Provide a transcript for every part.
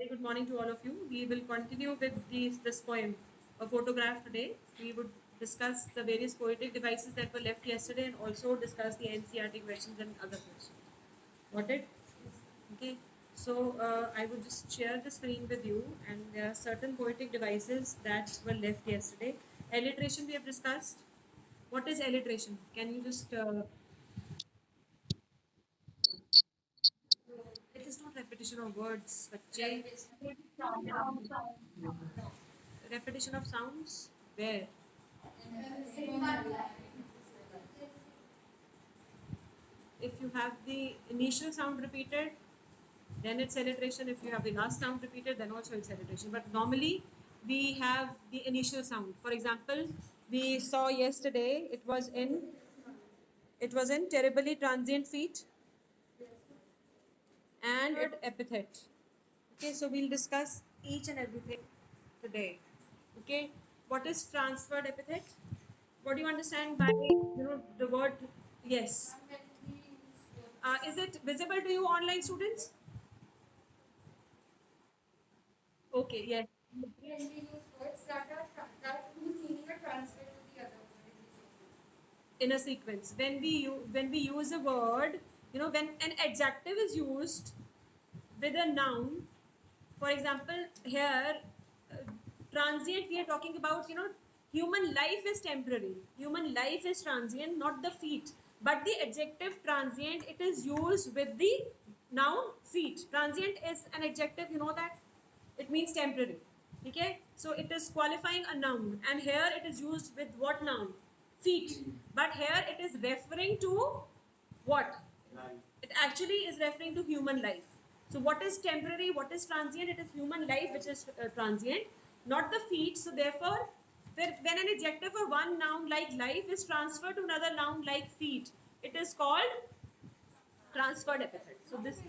Very good morning to all of you. We will continue with this poem, a photograph today. We would discuss the various poetic devices that were left yesterday and also discuss the NCRT questions and other questions. Got it? Okay. So I would just share the screen with you, and there are certain poetic devices that were left yesterday. Alliteration we have discussed. What is alliteration? Can you just it is not repetition of words, but repetition of sounds. Where? If you have the initial sound repeated, then it's alliteration. If you have the last sound repeated, then also it's alliteration. But normally, we have the initial sound. For example, we saw yesterday it was in terribly transient feet and it epithet. Okay, so we'll discuss each and everything today. Okay, what is transferred epithet? What do you understand by the word? Yes. Is it visible to you, online students? Okay. Yes. When we use words that whose meaning are transferred to the other word in the sentence. In a sequence, when we use a word, when an adjective is used with a noun. For example, here, uh, transient, we are talking about, human life is temporary, human life is transient, not the feet. But the adjective transient, it is used with the noun feet. Transient is an adjective, you know that it means temporary. Okay, so it is qualifying a noun, and here it is used with what noun? Feet. But here it is referring to what? It actually is referring to human life. So what is temporary, what is transient? It is human life which is transient, not the feet. So therefore, when an adjective or one noun like life is transferred to another noun like feet, it is called transferred epithet. So this,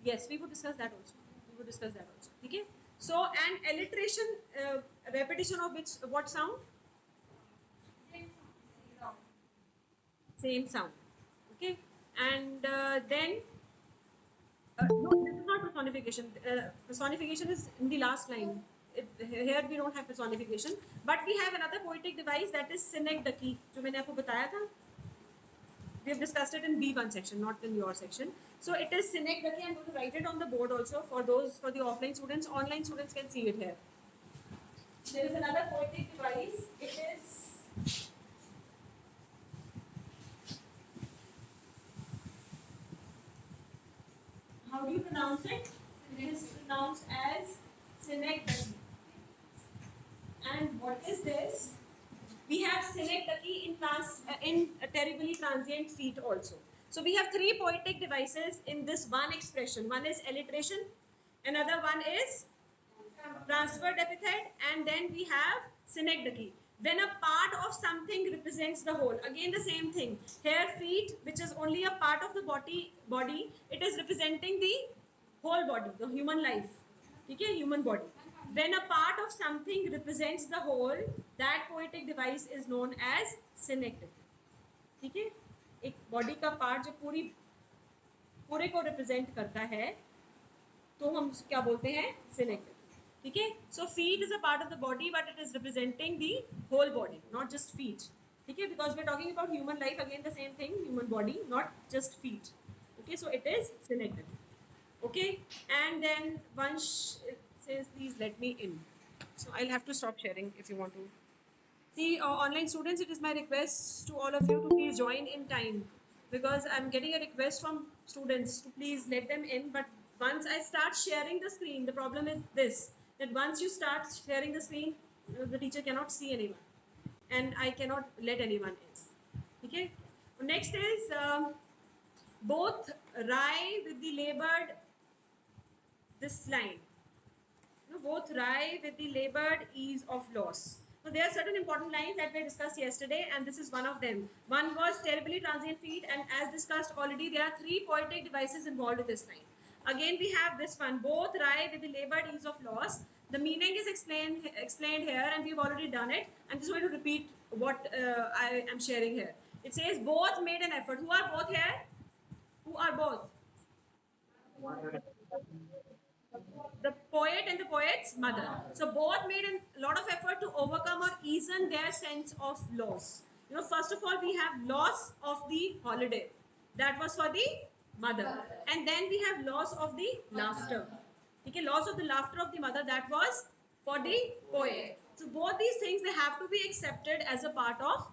yes, we would discuss that also. We would discuss that also. Okay. So and alliteration, repetition of which, what sound? Same sound. Okay. And then no, this is not personification. Personification is in the last line. Here we don't have personification, but we have another poetic device, that is synecdoche, जो मैंने आपको बताया था. We have discussed it in B1 section, not in your section. So it is synecdoche. I'm going to write it on the board also for the offline students. Online students can see it here. There is another poetic device. It is, how do you pronounce it? It is pronounced as synecdoche. And what is this? We have synecdoche in terribly transient feet also. So we have three poetic devices in this one expression. One is alliteration, another one is transferred epithet, and then we have synecdoche. When a part of something represents the whole, again the same thing. Here feet, which is only a part of the body, it is representing the whole body, the human life. Okay, human body. When a part of something represents the whole, that poetic device is known as synecdoche. ठीक है, एक body का part जो पूरे को represent करता है, तो हम क्या बोलते हैं? synecdoche. ठीक है, so feet is a part of the body, but it is representing the whole body, not just feet. ठीक है, because we're talking about human life, again the same thing, human body, not just feet. Okay, so it is synecdoche. Okay, and then one says, please let me in. So I'll have to stop sharing if you want to. See, online students, it is my request to all of you to please join in time, because I'm getting a request from students to please let them in. But once I start sharing the screen, the problem is this, that once you start sharing the screen, the teacher cannot see anyone, and I cannot let anyone in. Okay. Next is both rye with the labored, this line. Both rye with the labored ease of loss. So there are certain important lines that were discussed yesterday, and this is one of them. One was terribly transient feet, and as discussed already, there are three poetic devices involved in this line. Again, we have this one, both rye with the labored ease of loss. The meaning is explained here, and we've already done it. I'm just going to repeat what I am sharing here. It says both made an effort. Who are both here? Who are both? The poet and the poet's mother. So both made a lot of effort to overcome or ease their sense of loss. You know, first of all, we have loss of the holiday. That was for the mother. And then we have loss of the laughter. Okay, loss of the laughter of the mother, that was for the poet. So both these things, they have to be accepted as a part of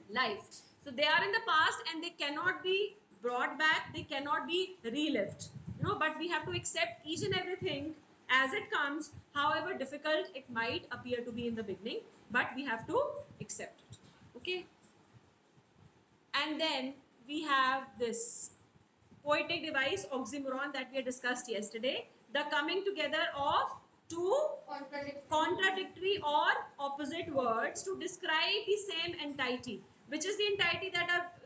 life. So they are in the past and they cannot be brought back, they cannot be relived. You know, but we have to accept each and everything as it comes, however difficult it might appear to be in the beginning, but we have to accept it. Okay. And then we have this poetic device oxymoron that we had discussed yesterday, the coming together of two contradictory or opposite words to describe the same entity. Which is the entity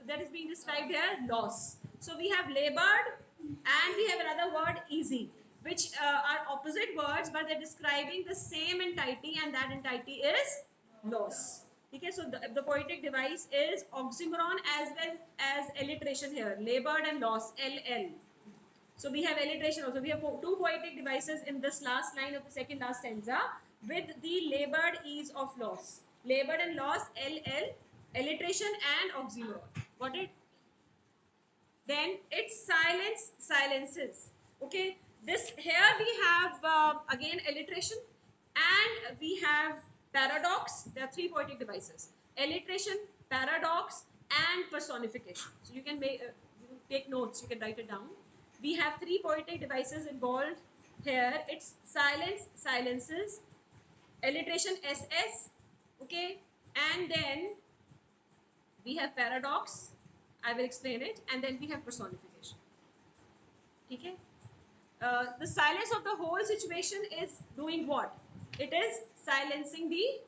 that is being described here? Loss. So we have labored and we have another word, easy, which are opposite words, but they're describing the same entity, and that entity is loss. Okay, so the poetic device is oxymoron as well as alliteration here, labored and loss, LL. So we have alliteration also. We have two poetic devices in this last line of the second last stanza with the labored ease of loss. Labored and loss, LL, alliteration and oxymoron. Got it? Then it's silence, silences. Okay, this here we have again alliteration and we have paradox. There are three poetic devices: alliteration, paradox, and personification. So you can take notes. You can write it down. We have three poetic devices involved here. It's silence, silences, alliteration, SS. Okay, and then we have paradox. I will explain it, and then we have personification. Okay. The silence of the whole situation is doing what? It is silencing the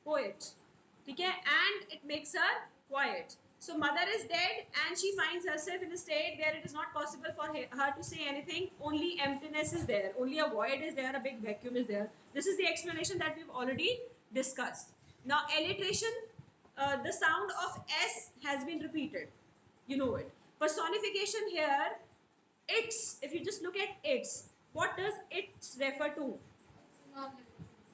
poet. Okay, and it makes her quiet. So mother is dead and she finds herself in a state where it is not possible for her to say anything. Only emptiness is there. Only a void is there. A big vacuum is there. This is the explanation that we've already discussed. Now alliteration, the sound of S has been repeated. You know it. Personification here, it's, if you just look at it's, what does it's refer to?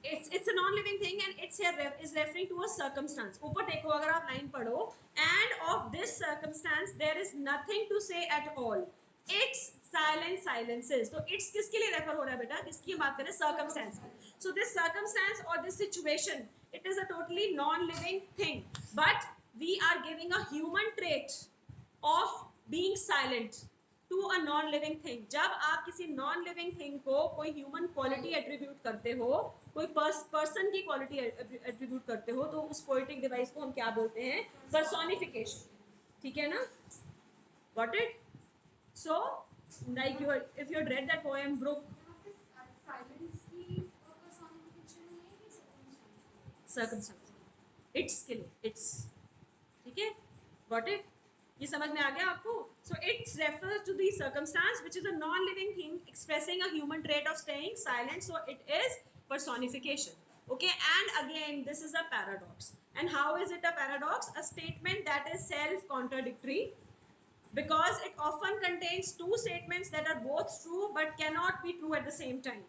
It's a non-living thing, and it's here is referring to a circumstance. ऊपर देखो अगर आप line पढ़ो, and of this circumstance there is nothing to say at all. It's silent silences. तो it's किसके लिए refer हो रहा है बेटा? किसकी बात करें? Circumstance. So this circumstance or this situation, it is a totally non-living thing, but we are giving a human trait of being silent to a non-living thing. जब आप किसी non-living thing को कोई human quality attribute करते हो, कोई person की quality attribute करते हो, तो उस poetic device को हम क्या बोलते हैं? Personification. ठीक है ना? Got it? So, like if you had read that poem Brook, circumstance, it's skill, it's, ठीक है? Got it? ये समझ में आ गया आपको? So it refers to the circumstance which is a non-living thing expressing a human trait of staying silent. So it is personification. Okay, and again this is a paradox. And how is it a paradox? A statement that is self-contradictory because it often contains two statements that are both true but cannot be true at the same time.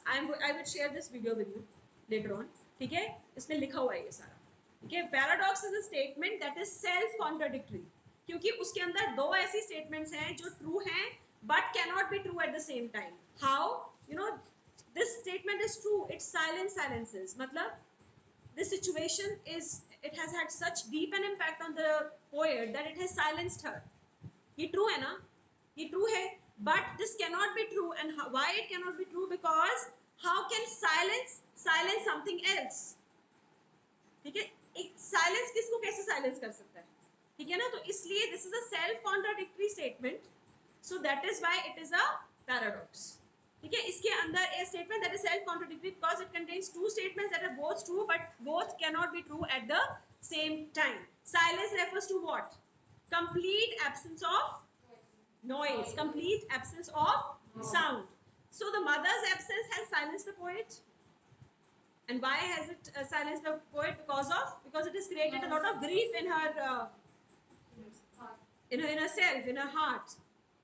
I will share this video with you later on. ठीक है? इसमें लिखा हुआ है ये सारा. ठीक है? Paradox is a statement that is self-contradictory. क्योंकि उसके अंदर दो ऐसी स्टेटमेंट्स हैं जो ट्रू हैं but cannot be true at the same time. How? You know, this statement is true, it's silence silences. मतलब this situation is, it has had such deep an impact on the poet that it has silenced her. ये true है ना? ये true है, but this cannot be true. And why it cannot be true? Because how can silence something else? ठीक है, एक silence किसको कैसे साइलेंस कर सकता है? ठीक है ना? तो इसलिए this is a self contradictory statement, so that is why it is a paradox. ठीक है, इसके अंदर a statement that is self contradictory because it contains two statements that are both true but both cannot be true at the same time. Silence refers to what? Complete absence of noise, complete absence of sound. So the mother's absence has silenced the poet. And why has it silenced the poet? Because it has created a lot of grief in her in herself, in her heart,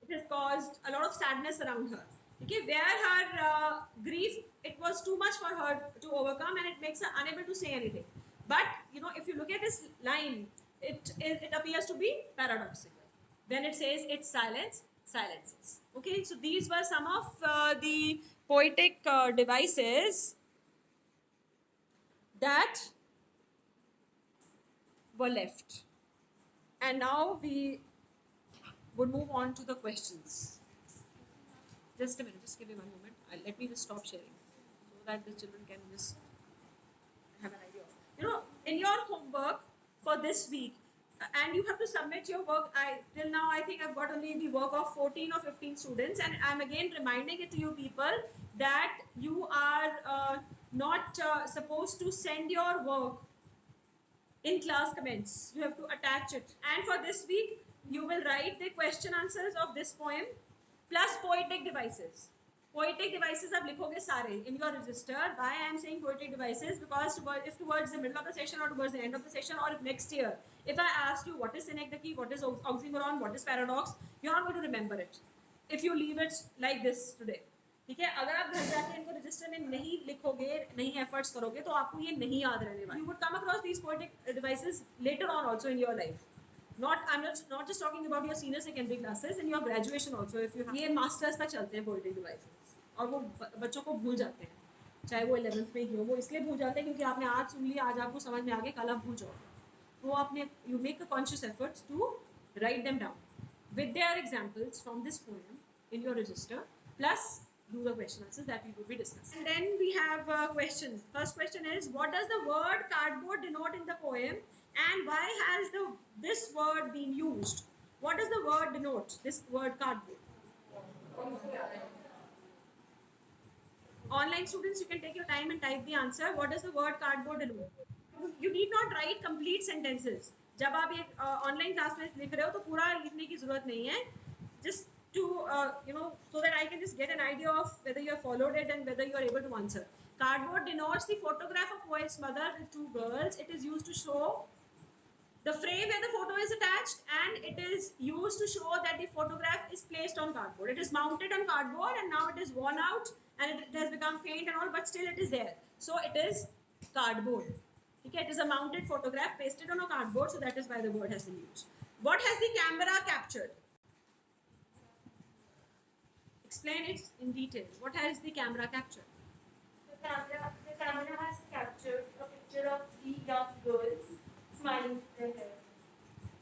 it has caused a lot of sadness around her. Okay, where her grief, it was too much for her to overcome, and it makes her unable to say anything. But if you look at this line, it appears to be paradoxical. When it says it's silence, silences. Okay, so these were some of the poetic devices that were left. And now we would move on to the questions. Just a minute, just give me one moment. Let me just stop sharing so that the children can just have an idea. In your homework for this week, and you have to submit your work. Till now I think I've got only the work of 14 or 15 students, and I'm again reminding it to you people that you are not supposed to send your work in class comments. You have to attach it. And for this week, you will write the question answers of this poem plus poetic devices. Poetic devices आप लिखोगे सारे in your register. Why I am saying poetic devices? Because if towards the middle of the session or towards the end of the session or if next year, if I ask you what is synecdoche, what is oxymoron, what is paradox, you are not going to remember it. If you leave it like this today. ठीक है, अगर आप घर जाके इनको register में नहीं लिखोगे, नहीं एफर्ट्स करोगे, तो आपको ये नहीं याद रहने वाला. You would come across these poetic devices later on also in your life. I'm not just talking about your senior secondary classes, in your graduation also. If you ये masters तक चलते हैं poetic devices, और वो बच्चों को भूल जाते हैं, चाहे वो 11th में ही हो. वो इसलिए भूल जाते हैं क्योंकि आपने आज सुन लिया, आज आपको समझ में आ गया, कल आप भूल जाओगे. तो आपने you make a conscious effort to write them down with their examples from this poem in your register, plus do the question answers that we will be discussing. And then we have questions. First question is, what does the word cardboard denote in the poem, and why has this word been used? What does the word denote, this word cardboard? Online students, you can take your time and type the answer. What does the word cardboard denote? You need not write complete sentences. जब आप ये online class में लिख रहे हो तो पूरा लिखने की जरूरत नहीं है. Just to so that I can just get an idea of whether you have followed it and whether you are able to answer. Cardboard denotes the photograph of poet's mother with two girls. It is used to show the frame where the photo is attached, and it is used to show that the photograph is placed on cardboard. It is mounted on cardboard and now it is worn out and it has become faint and all, but still it is there. So it is cardboard. Okay, it is a mounted photograph pasted on a cardboard, so that is why the word has been used. What has the camera captured? Explain it in detail. What has the camera captured? The camera has captured a picture of three young girls smiling with their hair.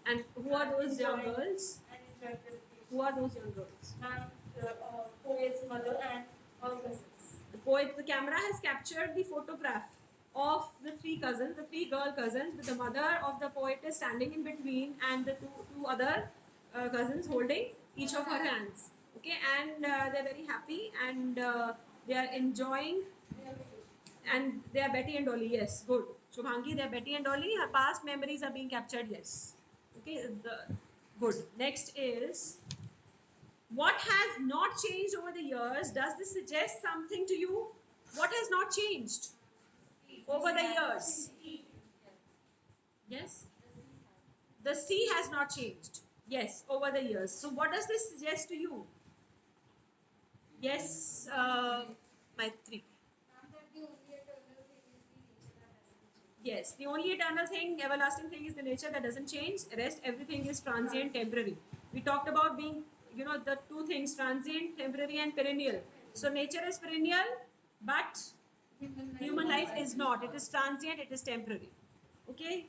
And who are those young girls? And enjoying the vacation. Who are those young girls? And the poet's mother and her cousins. The camera has captured the photograph of the three cousins, the three girl cousins, with the mother of the poet is standing in between, and the two other cousins holding each of her hands. Okay, and they're very happy, and they are enjoying, and they are Betty and Dolly. Yes, good. Shubhangi, they are Betty and Dolly. Her past memories are being captured. Yes. Okay, good. Next is, what has not changed over the years? Does this suggest something to you? What has not changed over the years? Yes? The sea has not changed. Yes, over the years. So what does this suggest to you? Yes, Maitri. Yes, the only eternal thing, everlasting thing is the nature that doesn't change. Rest, everything is transient, temporary. We talked about being, the two things, transient, temporary and perennial. So nature is perennial, but human life is not. It is transient, it is temporary. Okay,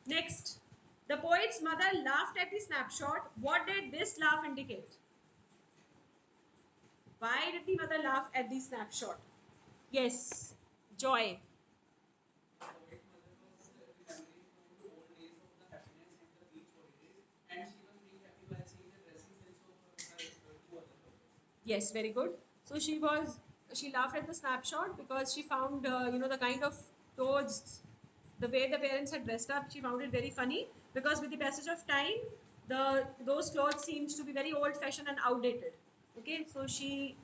next. The poet's mother laughed at the snapshot. What did this laugh indicate? Why did the mother laugh at the snapshot? Yes, joy. Yes, very good. So she laughed at the snapshot because she found, the kind of clothes, the way the parents had dressed up, she found it very funny, because with the passage of time, those clothes seemed to be very old-fashioned and outdated. Okay, so she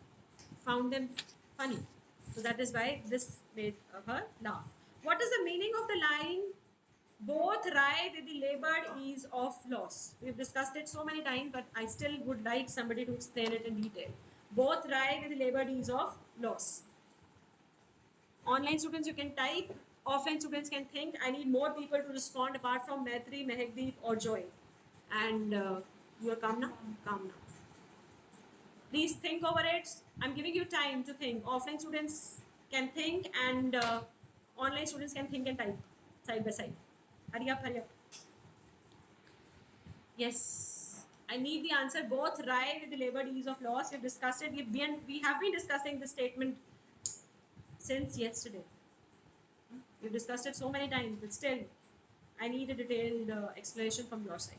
found them funny. So that is why this made her laugh. What is the meaning of the line, Both rhyme with the labored ease of loss. We've discussed it so many times, but I still would like somebody to explain it in detail. Both rhyme with the labored ease of loss. Online students, you can type. Offline students can think. I need more people to respond apart from Maitri, Mehakdeep, or Joy. And you are calm now? Calm now. Please think over it. I'm giving you time to think. Offline students can think, and online students can think and type side by side. Hurry up, hurry up. Yes. I need the answer. Both rhyme with the labored ease of loss. We've discussed it. We have been discussing this statement since yesterday. We've discussed it so many times, but still, I need a detailed explanation from your side.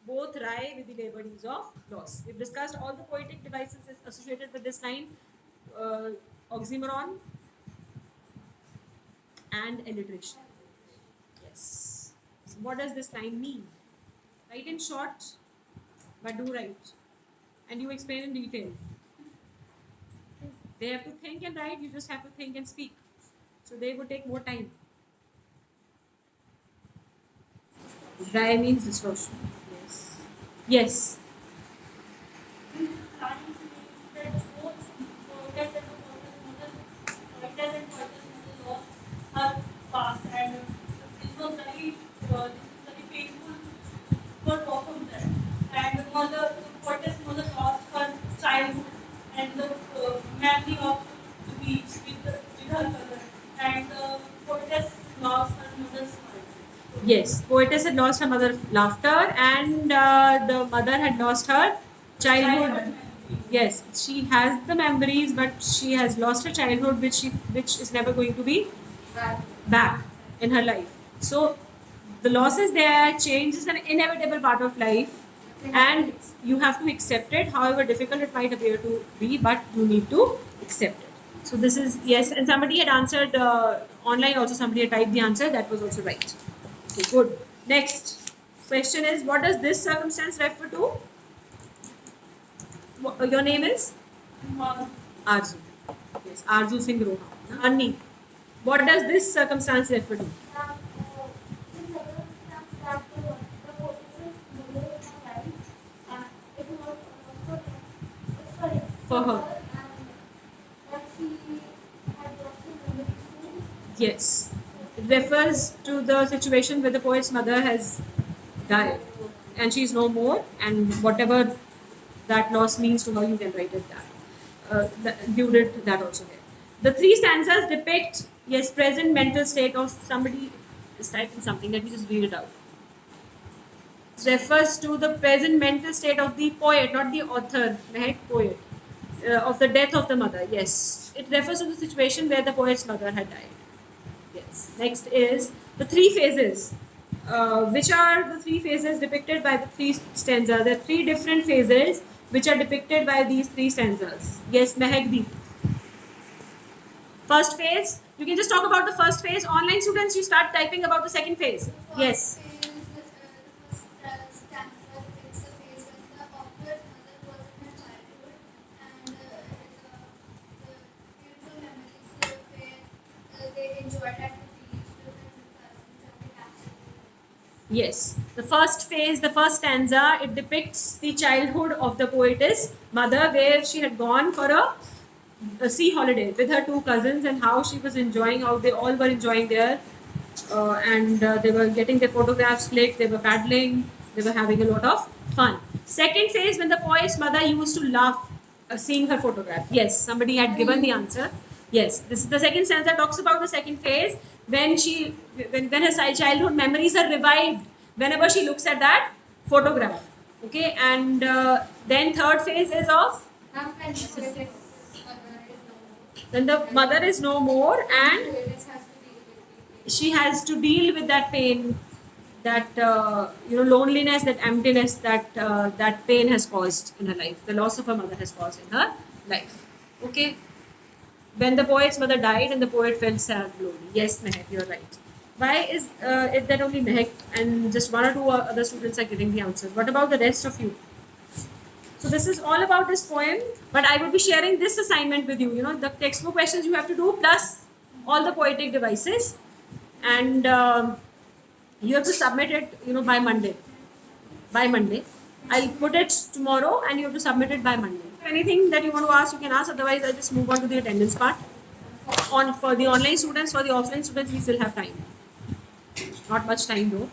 Both rhyme with the labored ease of loss. We've discussed all the poetic devices associated with this line, oxymoron and alliteration. Yes. So what does this line mean? Write in short, but do write. And you explain in detail. They have to think and write, you just have to think and speak. So they would take more time. Dry means distortion. Yes. Yes. Past and it was very painful for both of them. And the poetess mother lost her childhood and the memory of the beach with her cousin. And the poetess lost her mother's smile. Yes, poetess had lost her mother's laughter, and the mother had lost her childhood. Yes, she has the memories, but she has lost her childhood, which is never going to be back in her life. So the loss is there. Change is an inevitable part of life, and you have to accept it. However difficult it might appear to be, but you need to accept it. So this is yes, and somebody had answered online. Also, somebody had typed the answer. That was also right. Okay, good. Next question is, what does this circumstance refer to? Your name is Arzu. Yes, Arzu Singh Roha. Anni, what does this circumstance refer to? For her. Yes. It refers to the situation where the poet's mother has died and she is no more, and whatever that loss means to her, you can write it that. Included that also there. The three stanzas depict, yes, present mental state of somebody is typing something. Let me just read it out. It refers to the present mental state of the poet, not the author, the poet, of the death of the mother. Yes. It refers to the situation where the poet's mother had died. Yes. Next is the three phases. Which are the three phases depicted by the three stanzas? There are three different phases which are depicted by these three stanzas. Yes, Mehakdeep. First phase. You can just talk about the first phase. Online students, you start typing about the second phase. Yes. Yes, the first phase, the first stanza, it depicts the childhood of the poetess mother, where she had gone for a sea holiday with her two cousins, and how she was enjoying, how they all were enjoying there, and they were getting their photographs clicked, they were paddling, they were having a lot of fun. Second phase, when the poet's mother used to laugh seeing her photograph. Yes, somebody had given the answer. Yes, this is the second stanza talks about the second phase when when her childhood memories are revived whenever she looks at that photograph. Okay, and then third phase is of when the mother is no more and she has to deal with that pain, that loneliness, that emptiness that that pain has caused in her life. The loss of her mother has caused in her life. Okay. When the poet's mother died and the poet felt sad, lonely. Yes, Mehak, you're right. Why is it that only Mehak and just one or two other students are giving the answers? What about the rest of you? So this is all about this poem, but I will be sharing this assignment with you. You know, the textbook questions you have to do plus all the poetic devices. and you have to submit it, by Monday. I'll put it tomorrow, and you have to submit it by Monday. Anything that you want to ask, you can ask. Otherwise, I'll just move on to the attendance part. For the online students, for the offline students, we still have time. Not much time though.